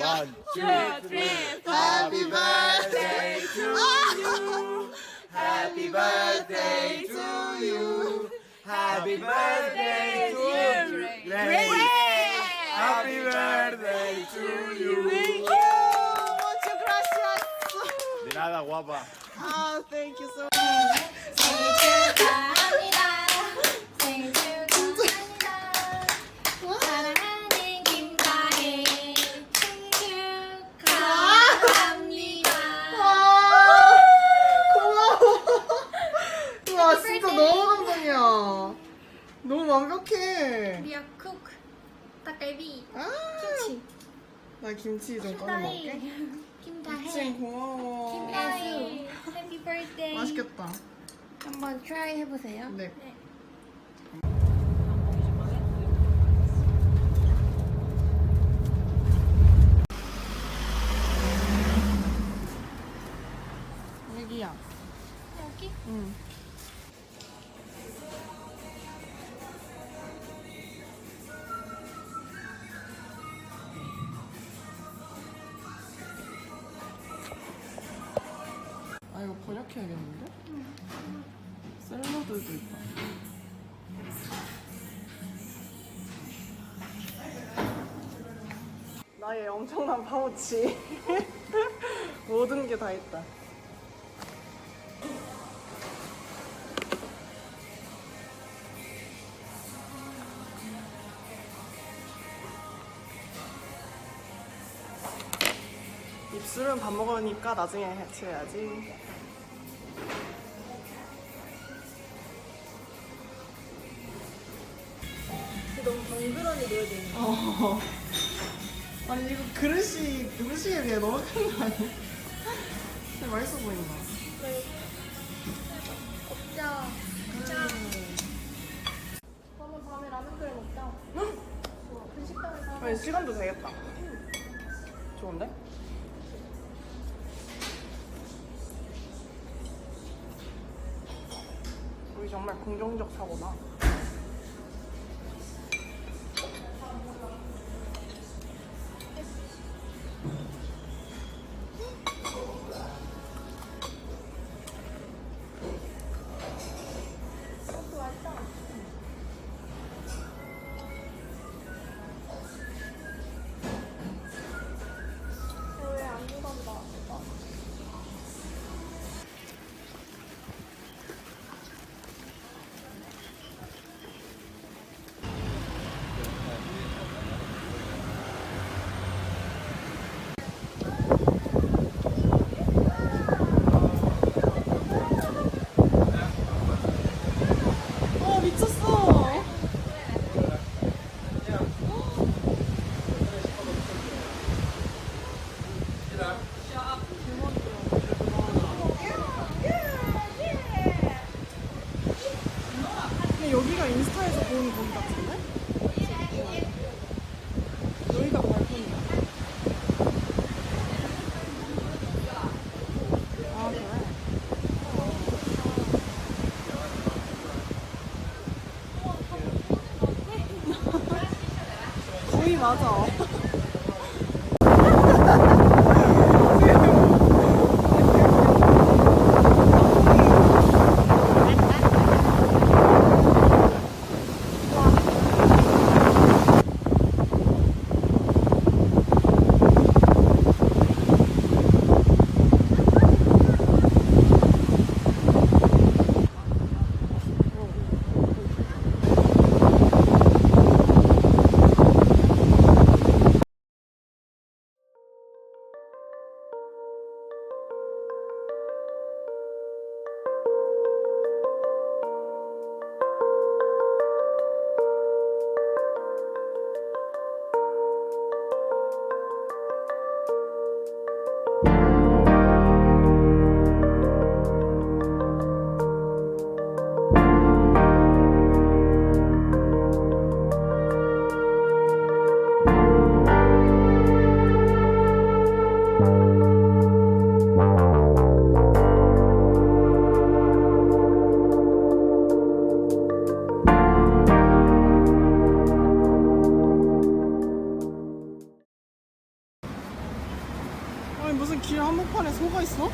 One, two, three. Happy birthday to you. Happy birthday to you. Happy birthday to Grace. Happy birthday to you. Muchas gracias. De nada, guapa. Ah, thank you so much. 생일 축하합니다. 생일 축하합니다. 사랑하는 김다혜 생일 축하합니다. 고마워. 와, 진짜 너무 감동이야. 너무 완벽해. 미역 쿡 닭갈비 아, 김치 나 김치 좀 꺼내 먹을게. 김다혜 김치 고마워. 김다혜 해피 birthday. 맛있겠다. 한번 트라이 해보세요. 네. 여기야. 여기? 응. 아, 이거 번역해야겠는데? 샐러드도 있다. 나의 엄청난 파우치. 모든 게 다 있다. 입술은 밥 먹으니까 나중에 해치해야지. 너무 덩그러니 놓여져 있는 아니 이거 그릇에 비해 너무 큰 거 아니야? 근데 맛있어 보인다. 자, 그러면 밤에 라면 끓여 먹자. 분식당에서 아니 시간도 되겠다. 좋은데? 우리 정말 긍정적 사고다. 왜안 묻었나? 미쳤어. 근데 여기가 인스타에서 본 건 같은데? 여기가 발코니야. 아, 그래? 거의 맞아. 무슨 길 한복판에 소가 있어?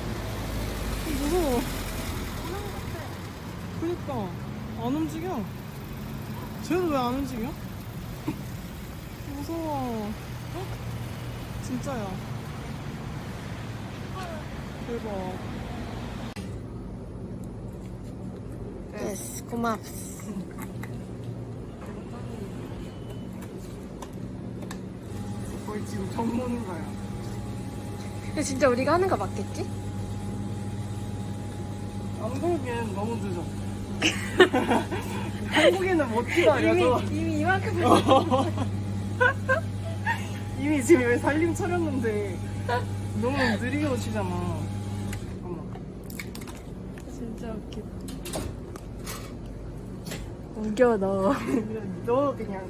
무서워. 그니까 안 움직여. 쟤는 왜 안 움직여? 무서워. 헉? 진짜야. 대박. 예스, 고맙스. 거의 지금 전문가야. 근데 진짜 우리가 하는 거 맞겠지? 안 그러기엔 너무 늦어. 한국인은 못 기다려서. 이미 이만큼 이미 지금 여기 살림 차렸는데 너무 느리게 오시잖아. 잠깐만. 진짜 웃기다. 웃겨 너. 너 그냥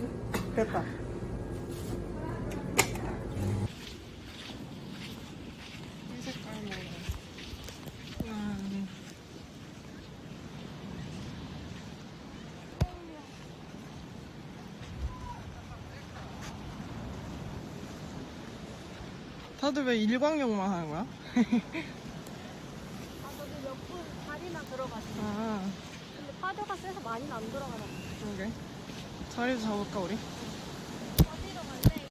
됐다. 이 색깔 먹어. 다들 왜 일광욕만 하는 거야? 저도 몇 분 자리나 들어갔어. 아, 근데 파도가 세서 많이는 안 들어가나 봐. 그러게. 자리도 잡을까 우리? 어디로 갈래?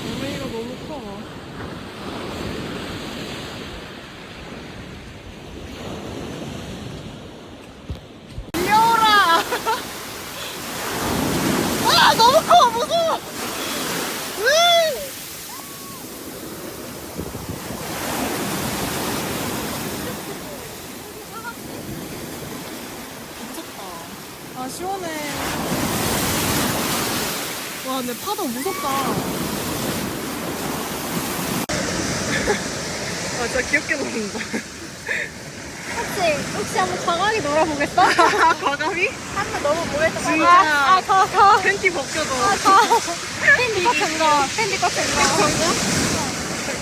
돌멩이가 너무 커. 귀여워라! 아, 너무 커! 무서워! 으이! 미쳤다. 아, 시원해. 와, 근데 파도 무섭다. 아, 진짜 귀엽게 노는다. 혹시 한번 과감히 놀아보겠어? 과감히? 한번 너무 뭐했어? 진짜. 저. 팬티 벗겨줘. 팬티 같은 거. 팬티 같은 거.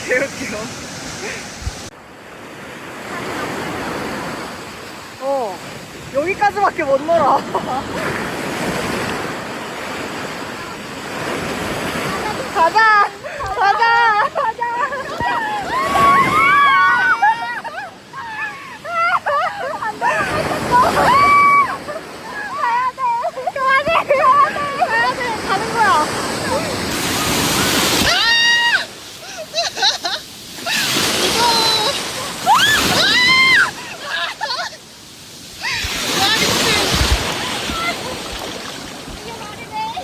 개웃겨. 여기까지밖에 못 놀아. 가자! 가자! 가는 거야.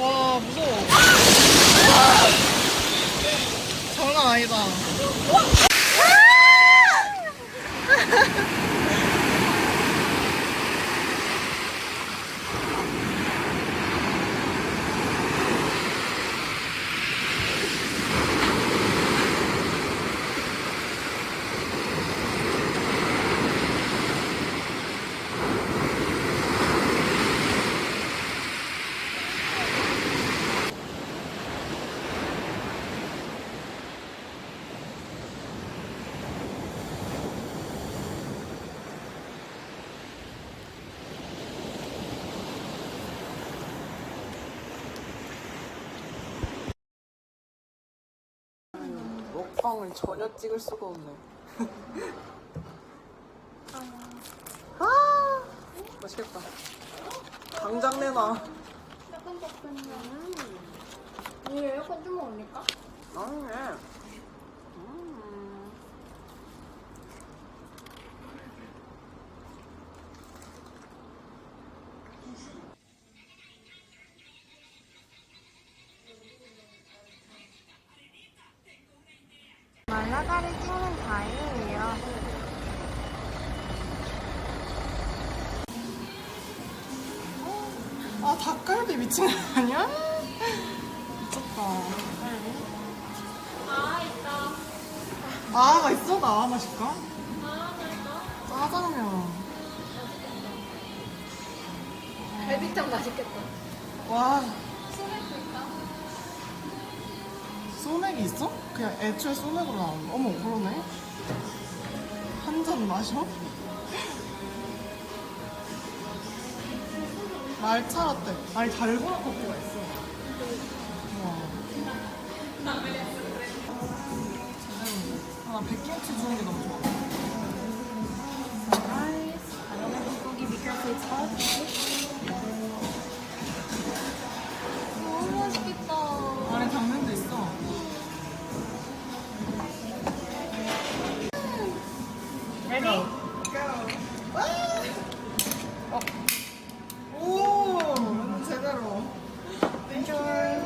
와, 무서워. 장난 아니다. 먹방을 전혀 찍을 수가 없네. 아, 맛있겠다. 당장 내놔. 이 에어컨 좀 올릴까? 아니네. 말라가를 찍는 다행이에요. 아, 닭갈비 미친 거 아니야? 미쳤다. 아, 있어? 나 맛있까? 짜장면. 갈비탕 맛있겠다. 와. 소맥이 있어? 그냥 애초에 소맥으로 나오는 거. 어머, 그러네. 한 잔 마셔? 말차 라떼. 아니, 달고나 커피가 있어. 우와. 짜장면. 하나 난 백김치 주는 게 너무 좋아. Rice. I don't know if gogi because it's hot. 너무 맛있겠다. 안에 당면도 있어. Ready? 오, 완전 제대로. Enjoy.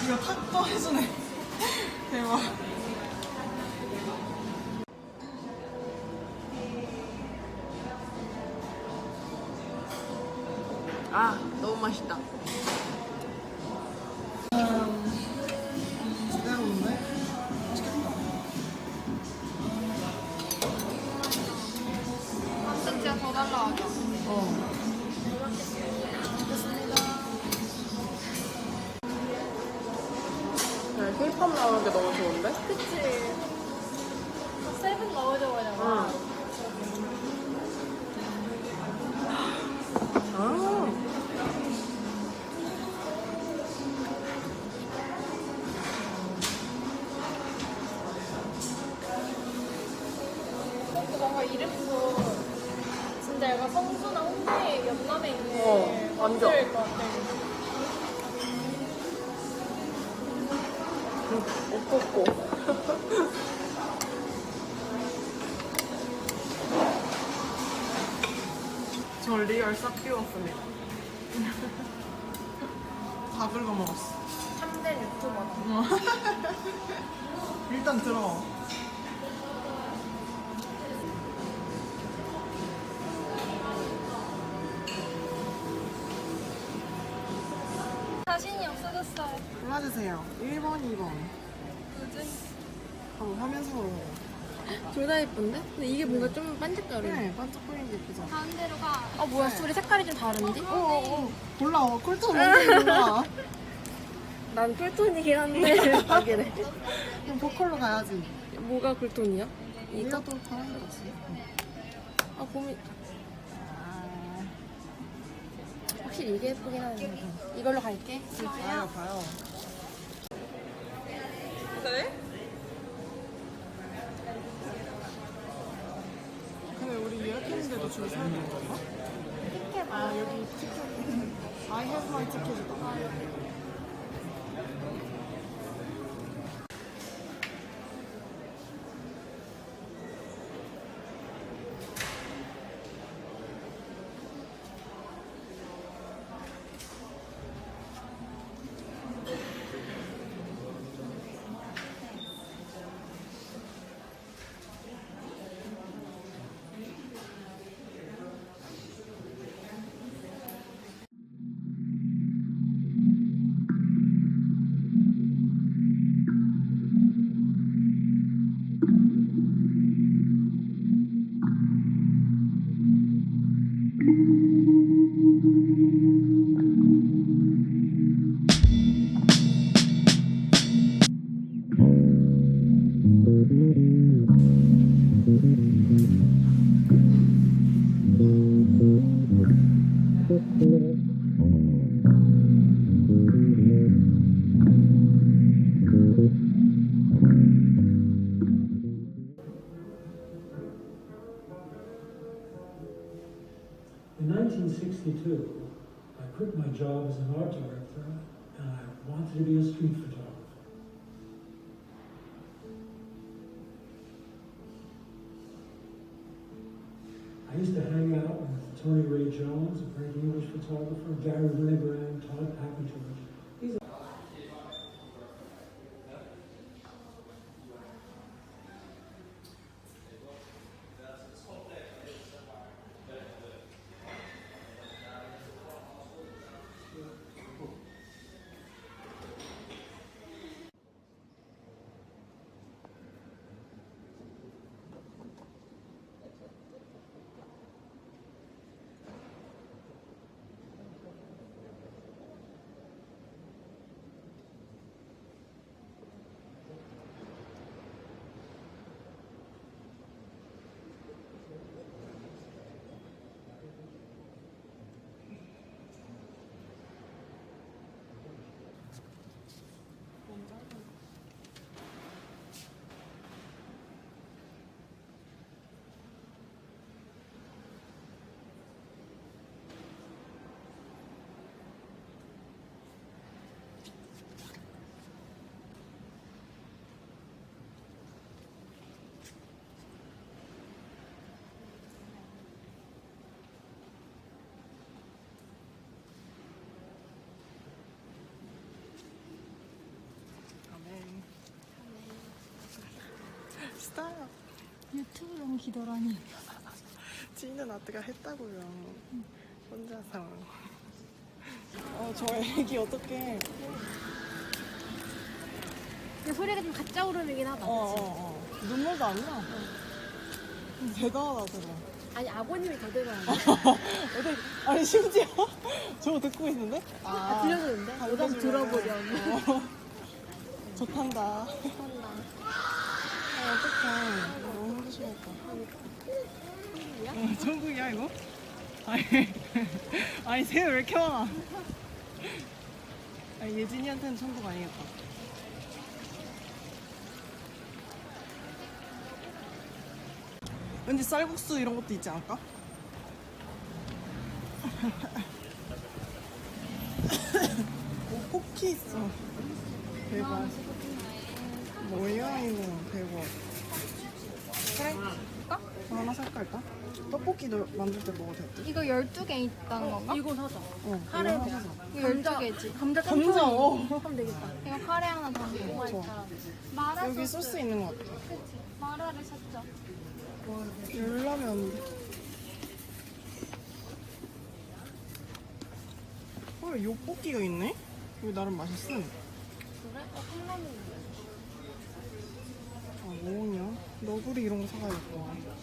이거 탁도 해주네. 대박. 아, 너무 맛있다. 제대로인데? 맛있겠다. 진짜 더 달라하죠. 힙합 나오는 게 너무 좋은데? 그치. 세븐 넣어줘 버려. 뭔가 이름도 진짜 약간 성수나 홍대 옆남에 있는 완전. 호텔일 것 같아. 옷 벗고. 저 리얼 싹 비웠습니다. 다 긁어 먹었어. 3대 유튜버다. 일단 들어. 자신이 없어졌어요. 골라주세요. 1번, 2번. 요즘 한번 화면으로. 둘 다 예쁜데? 근데 이게 뭔가 좀 반짝거려. 네, 반짝거리는 게 예쁘죠? 가운데로 가. 아 뭐야, 둘이 색깔이 좀 다른데? 몰라, 쿨톤 뭔지 몰라. 난 쿨톤이긴 한데. 이게 그럼 보컬로 가야지. 뭐가 쿨톤이야? 이거? 이것도 다른 거지. 아 고민. 확실히 이게 예쁘긴 하네. 이걸로 갈게. 봐요, 봐요. 그래? 근데 우리 예약했는데도 줄 서야 되는 건가? 티켓 아, 여기 티켓. I have my ticket이다. In 1962, I quit my job as an art director and I wanted to be a street photographer. I used to hang out with Tony Ray Jones, a great English photographer, Gary Winogrand, Todd Packagers. These are 스탑. 유튜브용 기도라니. 지는 아트가 했다고요. 혼자서. 저 애기 어떡해. 근데 소리가 좀 가짜 울음이긴 하다. 눈물도 안 나. 대단하다, 저거. 아니 아버님이 더 대단하네. 아니, 심지어 저거 듣고 있는데? 아, 들려주는데? 너도 한번 들어보렴. 좋단다. 한다. 어떡해. 너무 힘드시겠다. 천국이야, 이거? 아니, 새우 왜 이렇게 많아? 아니, 예진이한테는 천국 아니겠다. 왠지 쌀국수 이런 것도 있지 않을까? 오, 포키 있어. 대박. 뭐야, 이거. 대박. 그래? 하나 살까, 일단? 떡볶이도 만들 때 먹어도 됐지? 이거 12개 있다는 건가? 이거 사자. 카레 하나 사자. 이거 12개지. 감자 감자, 짬뽕 하면 되겠다. 이거 카레 하나 담고. 좋아. 마라 여기 소스 있는 것 같아. 그치. 마라를 샀죠. 열라면. 헐, 요볶이가 있네? 여기 나름 맛있음. 그래? 컵라면. 아, 뭐 먹냐? 너구리 이런 거 사가야겠다.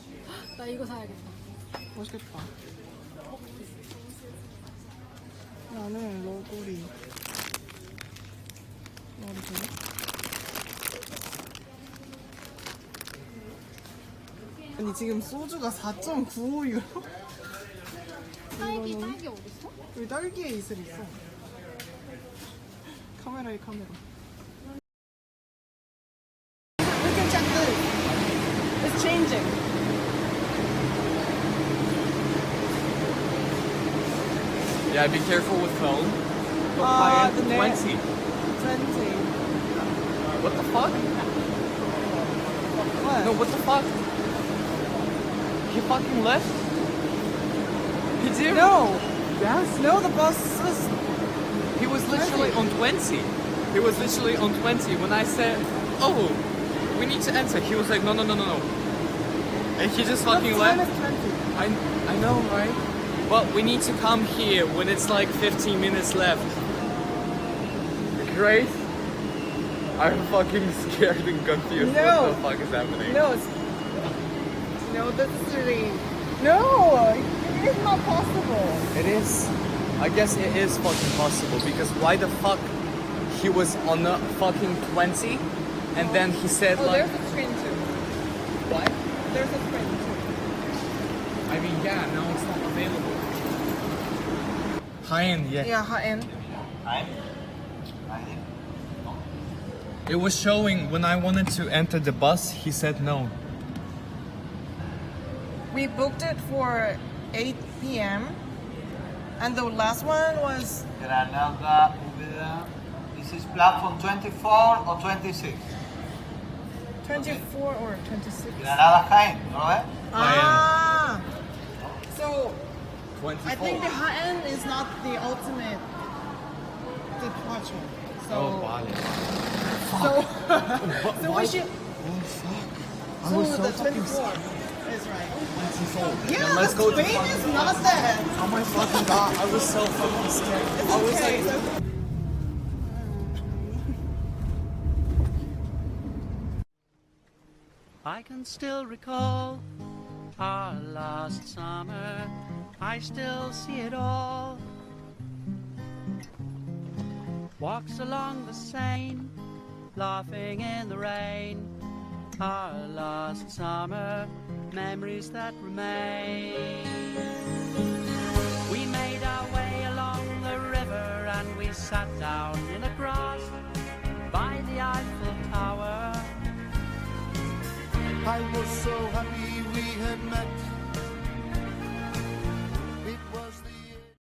나 이거 사야겠다. 맛있겠다. 나는 너구리. 말이 되네? 아니, 지금 소주가 4.95유로? 딸기 어딨어? 여기 딸기에 이슬 있어. 카메라에 카메라. We can check this. It's changing. Yeah, be careful with phone. Look, Ah, high-end the net. 20. 20. What the fuck? What? No, what the fuck? He fucking left? He did? No. Yes. No, the bus is... He was literally on 20. He was literally on 20 when I said, oh, we need to enter. He was like, no. And he just fucking What time left. is 20? I know, right? But we need to come here when it's like 15 minutes left. Grace? I'm fucking scared and confused. No. What the fuck is happening? No, that's really... No, it is not possible. It is. I guess it is fucking possible because why the fuck he was on a fucking 20 and then he said like... a screen too. What? There's a screen too. I mean, yeah, now it's not available. High-end, yeah. Yeah, high-end. It was showing when I wanted to enter the bus, he said no. We booked it for 8 p.m. And the last one was... Granada, Úbeda. This is platform 24 or 26. 24 or 26. Granada Jaén, ¿no ves? Ah! So, 24. I think the high-end is not the ultimate departure. Oh, So, so we should... I So was so the fucking 24 is right. 24. Yeah, Then let's the go to Spain is not that. Oh my fucking god, I was so fucking scared. I was Okay, like, so- I can still recall our last summer. I still see it all. Walks along the Seine, laughing in the rain. Our last summer, memories that remain. We made our way along the river and we sat down in the grass by the Eiffel Tower. I was so happy we had met